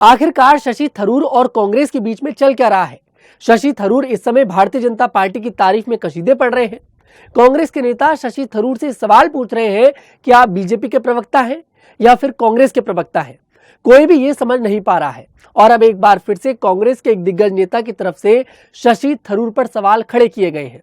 आखिरकार शशि थरूर और कांग्रेस के बीच में चल क्या रहा है? शशि थरूर इस समय भारतीय जनता पार्टी की तारीफ में कशीदे पड़ रहे हैं। कांग्रेस के नेता शशि थरूर से सवाल पूछ रहे हैं कि आप बीजेपी के प्रवक्ता हैं या फिर कांग्रेस के प्रवक्ता हैं। कोई भी ये समझ नहीं पा रहा है और अब एक बार फिर से कांग्रेस के एक दिग्गज नेता की तरफ से शशि थरूर पर सवाल खड़े किए गए हैं।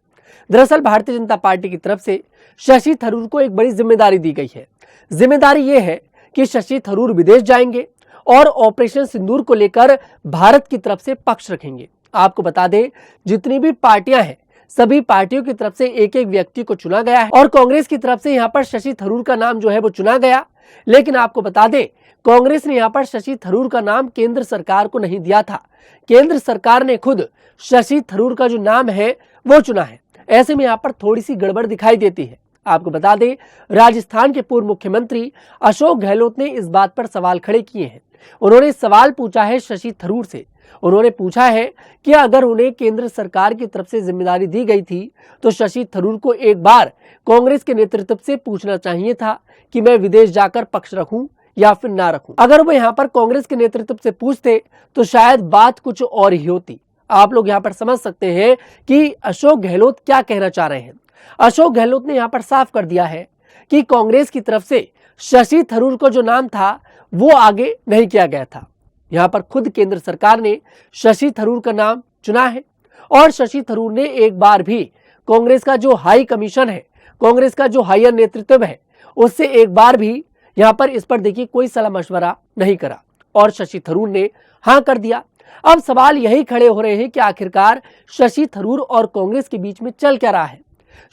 दरअसल भारतीय जनता पार्टी की तरफ से शशि थरूर को एक बड़ी जिम्मेदारी दी गई है। जिम्मेदारी ये है कि शशि थरूर विदेश जाएंगे और ऑपरेशन सिंदूर को लेकर भारत की तरफ से पक्ष रखेंगे। आपको बता दें, जितनी भी पार्टियां हैं सभी पार्टियों की तरफ से एक एक व्यक्ति को चुना गया है और कांग्रेस की तरफ से यहाँ पर शशि थरूर का नाम जो है वो चुना गया। लेकिन आपको बता दें, कांग्रेस ने यहाँ पर शशि थरूर का नाम केंद्र सरकार को नहीं दिया था। केंद्र सरकार ने खुद शशि थरूर का जो नाम है वो चुना है। ऐसे में यहाँ पर थोड़ी सी गड़बड़ दिखाई देती है। आपको बता दें, राजस्थान के पूर्व मुख्यमंत्री अशोक गहलोत ने इस बात पर सवाल खड़े किए हैं। उन्होंने सवाल पूछा है शशि थरूर से। उन्होंने पूछा है कि अगर उन्हें केंद्र सरकार की तरफ से जिम्मेदारी दी गई थी तो शशि थरूर को एक बार कांग्रेस के नेतृत्व से पूछना चाहिए था कि मैं विदेश जाकर पक्ष रखूं या फिर ना रखूं। अगर वो यहाँ पर कांग्रेस के नेतृत्व से पूछते तो शायद बात कुछ और ही होती। आप लोग यहाँ पर समझ सकते हैं कि अशोक गहलोत क्या कहना चाह रहे हैं। अशोक गहलोत ने यहाँ पर साफ कर दिया है कि कांग्रेस की तरफ से शशि थरूर को जो नाम था वो आगे नहीं किया गया था। यहाँ पर खुद केंद्र सरकार ने शशि थरूर का नाम चुना है और शशि थरूर ने एक बार भी कांग्रेस का जो हाई कमीशन है, कांग्रेस का जो हायर नेतृत्व है, उससे एक बार भी यहाँ पर इस पर देखिए कोई सलाह मशवरा नहीं करा और शशि थरूर ने हाँ कर दिया। अब सवाल यही खड़े हो रहे हैं कि आखिरकार शशि थरूर और कांग्रेस के बीच में चल क्या रहा है।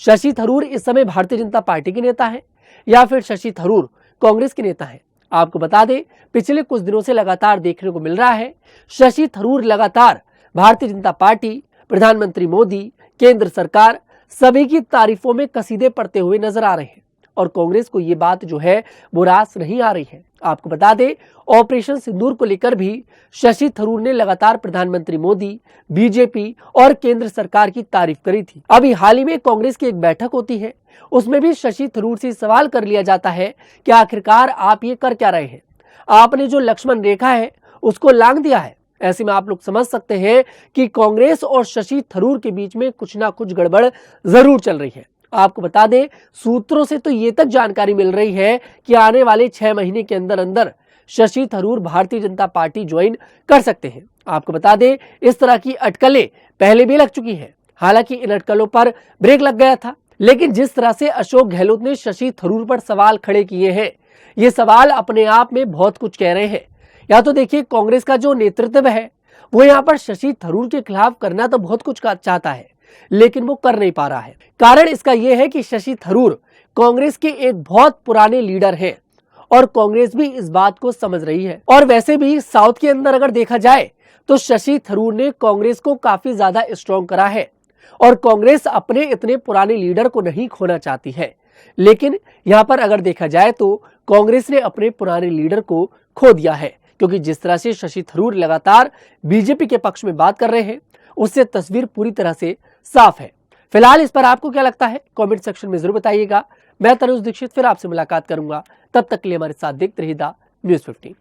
शशि थरूर इस समय भारतीय जनता पार्टी के नेता है या फिर शशि थरूर कांग्रेस के नेता है। आपको बता दें, पिछले कुछ दिनों से लगातार देखने को मिल रहा है शशि थरूर लगातार भारतीय जनता पार्टी, प्रधानमंत्री मोदी, केंद्र सरकार सभी की तारीफों में कसीदे पड़ते हुए नजर आ रहे हैं और कांग्रेस को ये बात जो है वो रास नहीं आ रही है। आपको बता दें, ऑपरेशन सिंदूर को लेकर भी शशि थरूर ने लगातार प्रधानमंत्री मोदी, बीजेपी और केंद्र सरकार की तारीफ करी थी। अभी हाल ही में कांग्रेस की एक बैठक होती है, उसमें भी शशि थरूर से सवाल कर लिया जाता है कि आखिरकार आप ये कर क्या रहे हैं। आपने जो लक्ष्मण रेखा है उसको लांघ दिया है। ऐसे में आप लोग समझ सकते हैं कि कांग्रेस और शशि थरूर के बीच में कुछ ना कुछ गड़बड़ जरूर चल रही है। आपको बता दें, सूत्रों से तो ये तक जानकारी मिल रही है कि आने वाले 6 महीने के अंदर अंदर शशि थरूर भारतीय जनता पार्टी ज्वाइन कर सकते हैं। आपको बता दें, इस तरह की अटकलें पहले भी लग चुकी हैं। हालांकि इन अटकलों पर ब्रेक लग गया था, लेकिन जिस तरह से अशोक गहलोत ने शशि थरूर पर सवाल खड़े किए हैं, ये सवाल अपने आप में बहुत कुछ कह रहे हैं। या तो देखिए, कांग्रेस का जो नेतृत्व है वो यहाँ पर शशि थरूर के खिलाफ करना तो बहुत कुछ चाहता है, लेकिन वो कर नहीं पा रहा है। कारण इसका यह है कि शशि थरूर कांग्रेस के एक बहुत पुराने लीडर हैं और कांग्रेस भी इस बात को समझ रही है। और वैसे भी साउथ के अंदर अगर देखा जाए तो शशि थरूर ने कांग्रेस को काफी ज्यादा स्ट्रॉन्ग करा है और कांग्रेस अपने इतने पुराने लीडर को नहीं खोना चाहती है। लेकिन यहाँ पर अगर देखा जाए तो कांग्रेस ने अपने पुराने लीडर को खो दिया है, क्योंकि जिस तरह से शशि थरूर लगातार बीजेपी के पक्ष में बात कर रहे हैं उससे तस्वीर पूरी तरह से साफ है। फिलहाल इस पर आपको क्या लगता है, कमेंट सेक्शन में जरूर बताइएगा। मैं तनुज दीक्षित फिर आपसे मुलाकात करूंगा। तब तक के लिए हमारे साथ देखते रहिएगा न्यूज़ 15।